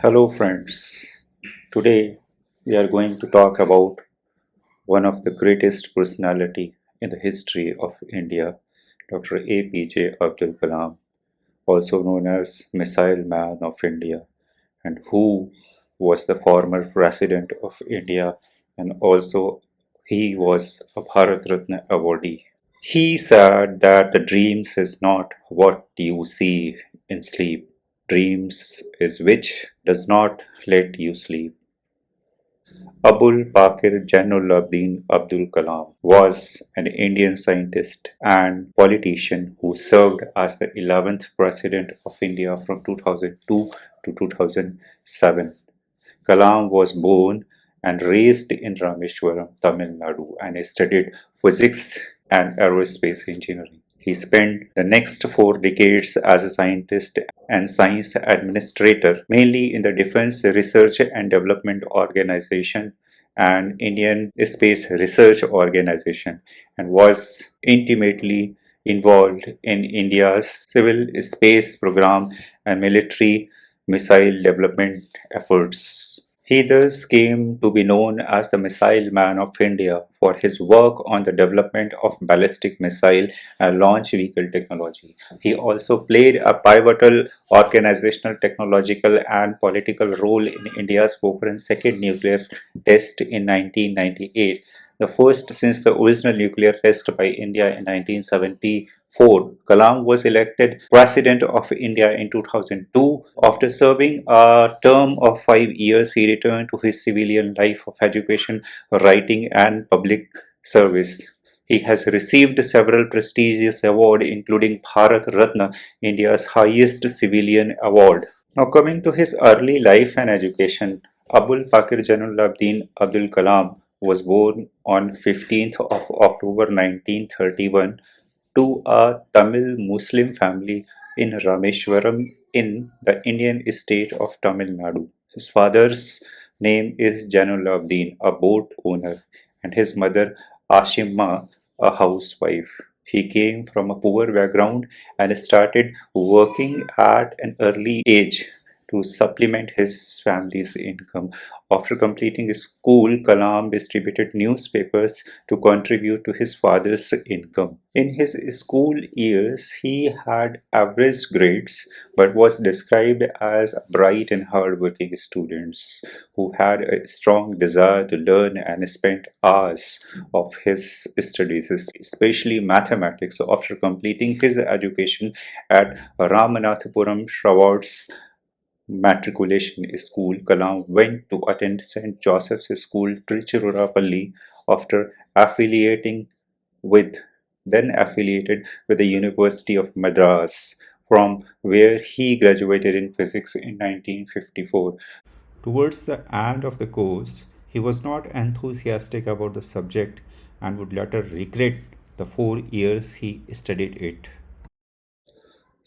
Hello, friends. Today we are going to talk about one of the greatest personality in the history of India, Dr. APJ Abdul Kalam, also known as Missile Man of India, and who was the former president of India, and also he was a Bharat Ratna awardee. He said that the dreams is not what you see in sleep. Dreams is which does not let you sleep. Abul Pakir Jainuddin Abdul Kalam was an Indian scientist and politician who served as the 11th President of India from 2002 to 2007. Kalam was born and raised in Rameswaram, Tamil Nadu, and studied physics and aerospace engineering. He spent the next 4 decades as a scientist and science administrator, mainly in the Defense Research and Development Organization and Indian Space Research Organization, and was intimately involved in India's civil space program and military missile development efforts. He thus came to be known as the Missile Man of India for his work on the development of ballistic missile and launch vehicle technology. He also played a pivotal organizational, technological, and political role in India's Pokhran second nuclear test in 1998, the first since the original nuclear test by India in 1974. Kalam was elected President of India in 2002. After serving a term of 5 years, he returned to his civilian life of education, writing, and public service. He has received several prestigious awards, including Bharat Ratna, India's highest civilian award. Now, coming to his early life and education, Abul Pakir Jainuddin Abdul Kalam was born on 15th of October 1931 to a Tamil Muslim family in Rameswaram in the Indian state of Tamil Nadu. His father's name is Jainuddin, a boat owner, and his mother Ashimma, a housewife. He came from a poor background and started working at an early age to supplement his family's income. After completing school, Kalam distributed newspapers to contribute to his father's income. In his school years, he had average grades but was described as a bright and hardworking student who had a strong desire to learn and spent hours of his studies, especially mathematics. So after completing his education at Ramanathapuram Shravards Matriculation School, Kalam went to attend St. Joseph's School, Tiruchirappalli, after affiliating with affiliated with the University of Madras, from where he graduated in physics in 1954. Towards the end of the course, he was not enthusiastic about the subject and would later regret the 4 years he studied it.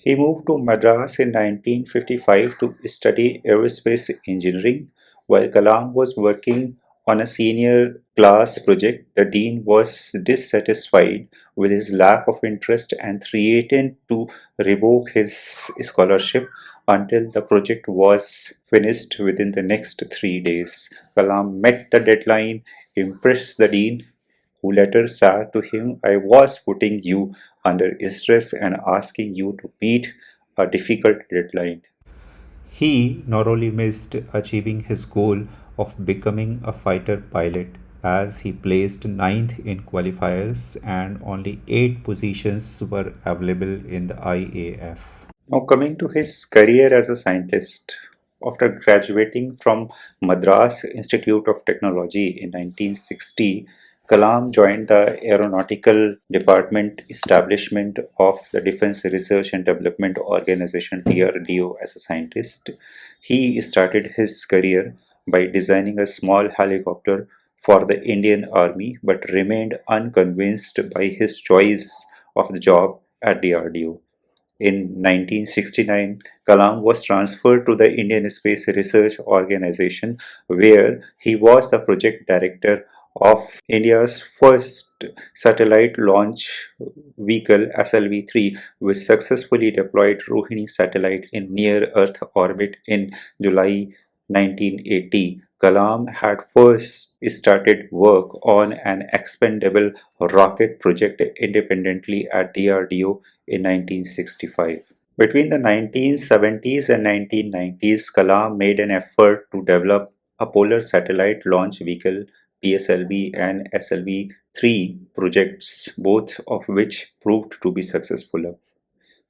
He moved to Madras in 1955 to study aerospace engineering. While Kalam was working on a senior class project, the dean was dissatisfied with his lack of interest and threatened to revoke his scholarship until the project was finished within the next 3 days. Kalam met the deadline, impressed the dean, who later said to him, I was putting you under stress and asking you to meet a difficult deadline. He not only missed achieving his goal of becoming a fighter pilot, as he placed ninth in qualifiers and only 8 positions were available in the IAF. Now, coming to his career as a scientist, after graduating from Madras Institute of Technology in 1960, Kalam joined the Aeronautical Department establishment of the Defense Research and Development Organization DRDO as a scientist. He started his career by designing a small helicopter for the Indian Army but remained unconvinced by his choice of the job at DRDO. In 1969, Kalam was transferred to the Indian Space Research Organization, where he was the project director of India's first satellite launch vehicle SLV-3, which successfully deployed Rohini satellite in near Earth orbit in July 1980, Kalam had first started work on an expendable rocket project independently at DRDO in 1965. Between the 1970s and 1990s, Kalam made an effort to develop a polar satellite launch vehicle PSLV and SLV-3 projects, both of which proved to be successful.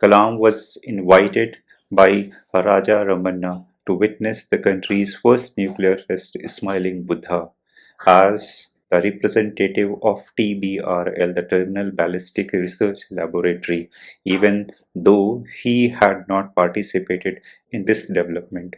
Kalam was invited by Raja Ramanna to witness the country's first nuclear test, Smiling Buddha, as the representative of TBRL, the Terminal Ballistic Research Laboratory, even though he had not participated in this development.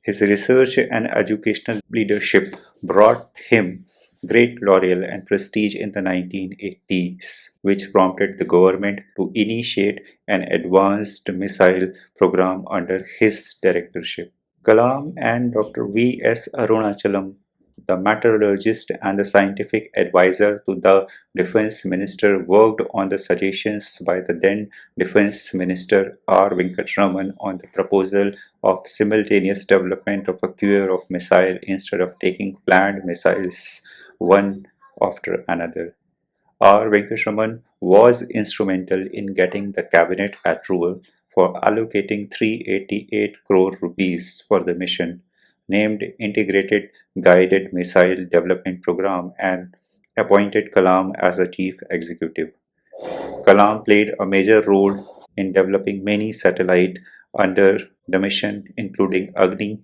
His research and educational leadership brought him great laurel and prestige in the 1980s, which prompted the government to initiate an advanced missile program under his directorship. Kalam and Dr. V.S. Arunachalam, the metallurgist and the scientific advisor to the defense minister, worked on the suggestions by the then defense minister R. Venkatraman on the proposal of simultaneous development of a queue of missiles instead of taking planned missiles one after another. R. Venkatraman was instrumental in getting the cabinet approval for allocating 388 crore rupees for the mission, named Integrated Guided Missile Development Program, and appointed Kalam as the chief executive. Kalam played a major role in developing many satellites under the mission, including Agni,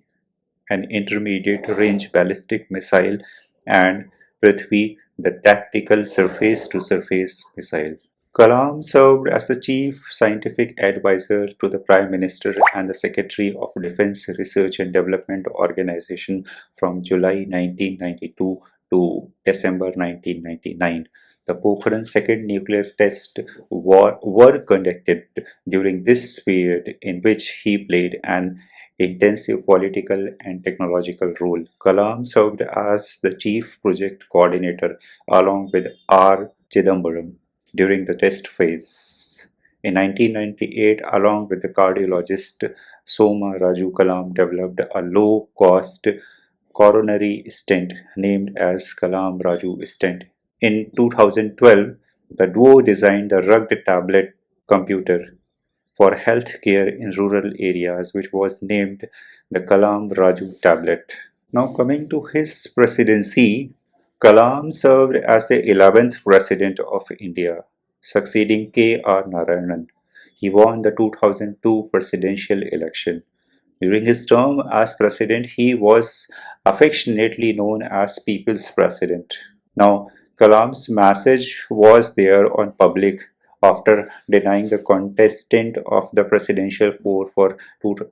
an intermediate range ballistic missile, and Prithvi, the tactical surface to surface missile. Kalam served as the chief scientific advisor to the Prime Minister and the Secretary of Defense Research and Development Organization from July 1992 to December 1999. The Pokhran second nuclear tests were conducted during this period, in which he played an intensive political and technological role. Kalam served as the chief project coordinator along with R. Chidambaram during the test phase. In 1998, along with the cardiologist Soma Raju, Kalam developed a low-cost coronary stent named as Kalam Raju stent. In 2012, the duo designed the rugged tablet computer for healthcare in rural areas, which was named the Kalam Raju tablet. Now, coming to his presidency, Kalam served as the 11th President of India, succeeding K.R. Narayanan. He won the 2002 presidential election. During his term as president, he was affectionately known as People's President. Now, Kalam's message was there on public after denying the contestant of the presidential poll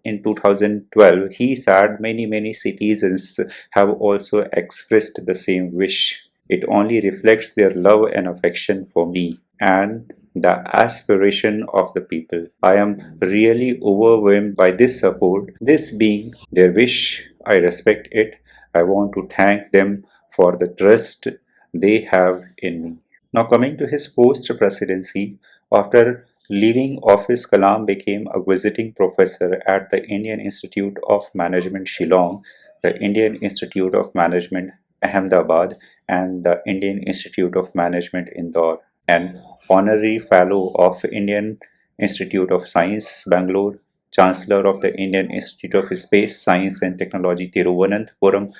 in 2012. He said many citizens have also expressed the same wish. It only reflects their love and affection for me and the aspiration of the people. I am really overwhelmed by this support. This being their wish, I respect it. I want to thank them for the trust they have in me. Now, coming to his post presidency, after leaving office, Kalam became a visiting professor at the Indian Institute of Management, Shillong, the Indian Institute of Management, Ahmedabad, and the Indian Institute of Management, Indore, an honorary fellow of Indian Institute of Science, Bangalore, Chancellor of the Indian Institute of Space Science and Technology, Thiruvananthapuram,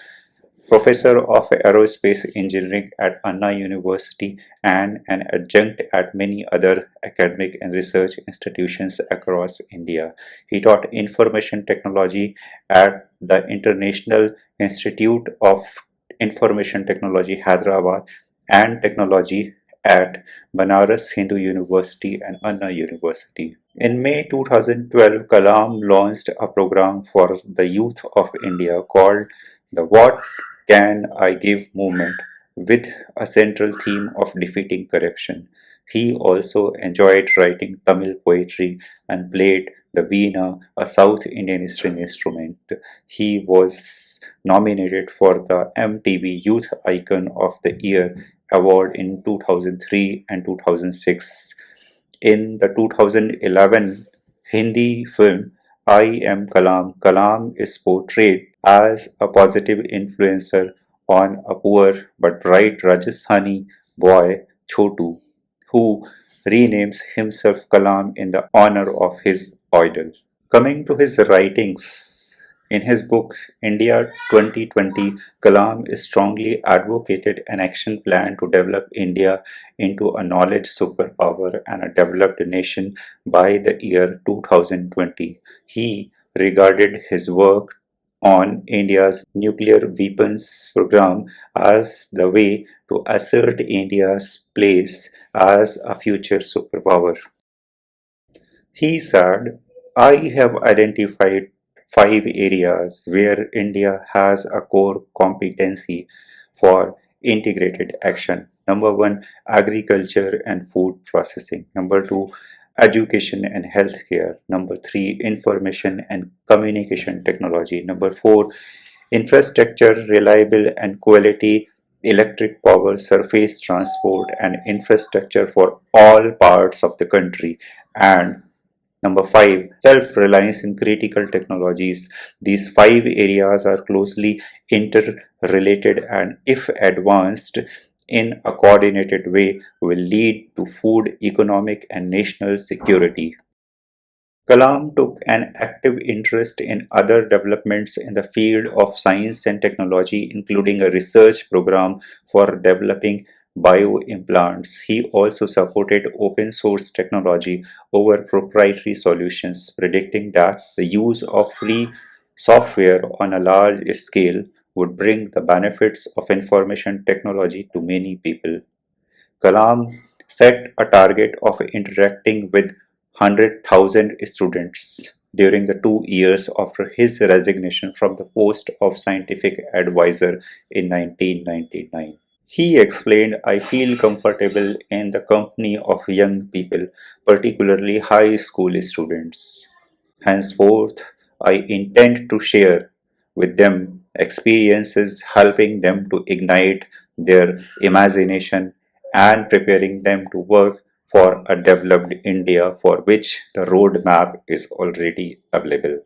Professor of Aerospace Engineering at Anna University, and an adjunct at many other academic and research institutions across India. He taught information technology at the International Institute of Information Technology, Hyderabad, and technology at Banaras Hindu University and Anna University. In May 2012, Kalam launched a program for the youth of India called the What Can I Give movement, with a central theme of defeating corruption. He also enjoyed writing Tamil poetry and played the veena, a South Indian string instrument. He was nominated for the MTV Youth Icon of the Year award in 2003 and 2006. In the 2011 Hindi film I Am Kalam, Kalam is portrayed as a positive influencer on a poor but bright Rajasthani boy Chotu, who renames himself Kalam in the honor of his idol. Coming to his writings, in his book India 2020, Kalam strongly advocated an action plan to develop India into a knowledge superpower and a developed nation by the year 2020. He regarded his work on India's nuclear weapons program as the way to assert India's place as a future superpower. He said, I have identified five areas where India has a core competency for integrated action. Number one, agriculture and food processing. Number two, education and healthcare. Number three, information and communication technology. Number four, infrastructure, reliable and quality electric power, surface transport, and infrastructure for all parts of the country. And number five, self reliance in critical technologies. These five areas are closely interrelated and, if advanced in a coordinated way, will lead to food, economic, and national security. Kalam took an active interest in other developments in the field of science and technology, including a research program for developing bioimplants. He also supported open source technology over proprietary solutions, predicting that the use of free software on a large scale would bring the benefits of information technology to many people. Kalam set a target of interacting with 100,000 students during the 2 years after his resignation from the post of scientific advisor in 1999. He explained, I feel comfortable in the company of young people, particularly high school students. Henceforth, I intend to share with them experiences helping them to ignite their imagination and preparing them to work for a developed India for which the roadmap is already available.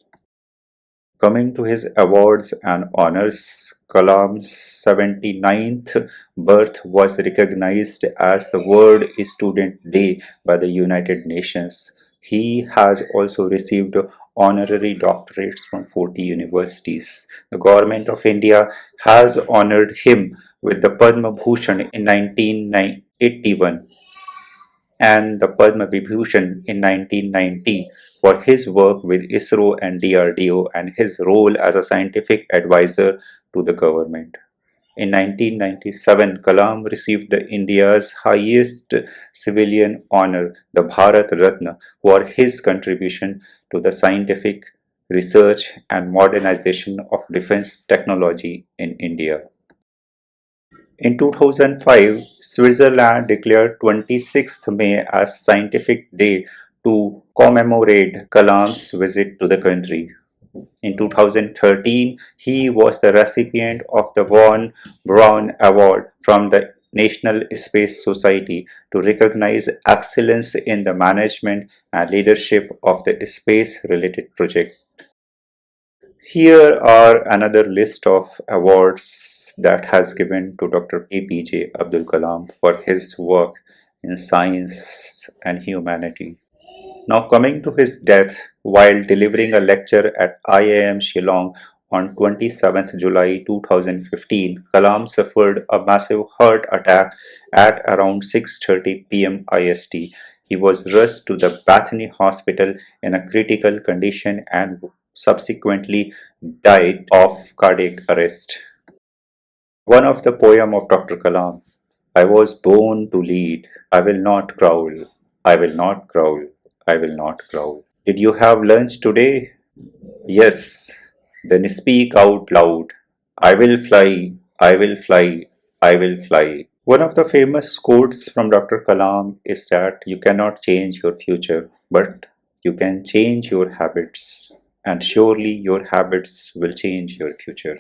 Coming to his awards and honors, Kalam's 79th birth was recognized as the World Student Day by the United Nations. He has also received honorary doctorates from 40 universities. The government of India has honored him with the Padma Bhushan in 1981 and the Padma Vibhushan in 1990 for his work with ISRO and DRDO and his role as a scientific advisor to the government. In 1997, Kalam received the India's highest civilian honor, the Bharat Ratna, for his contribution to the scientific research and modernization of defense technology in India. In 2005, Switzerland declared 26th May as Scientific Day to commemorate Kalam's visit to the country. In 2013, he was the recipient of the Von Braun Award from the National Space Society to recognize excellence in the management and leadership of the space-related projects. Here are another list of awards that has given to Dr. APJ Abdul Kalam for his work in science and humanity. Now coming to his death, while delivering a lecture at IIM Shillong on 27th July 2015, Kalam suffered a massive heart attack at around 6:30 p.m. IST. He was rushed to the Bethany Hospital in a critical condition and subsequently died of cardiac arrest. One of the poem of Dr. Kalam, I was born to lead, I will not growl, I will not growl, I will not growl. Did you have lunch today? Yes. Then speak out loud. I will fly, I will fly, I will fly. One of the famous quotes from Dr. Kalam is that you cannot change your future, but you can change your habits, and surely your habits will change your future.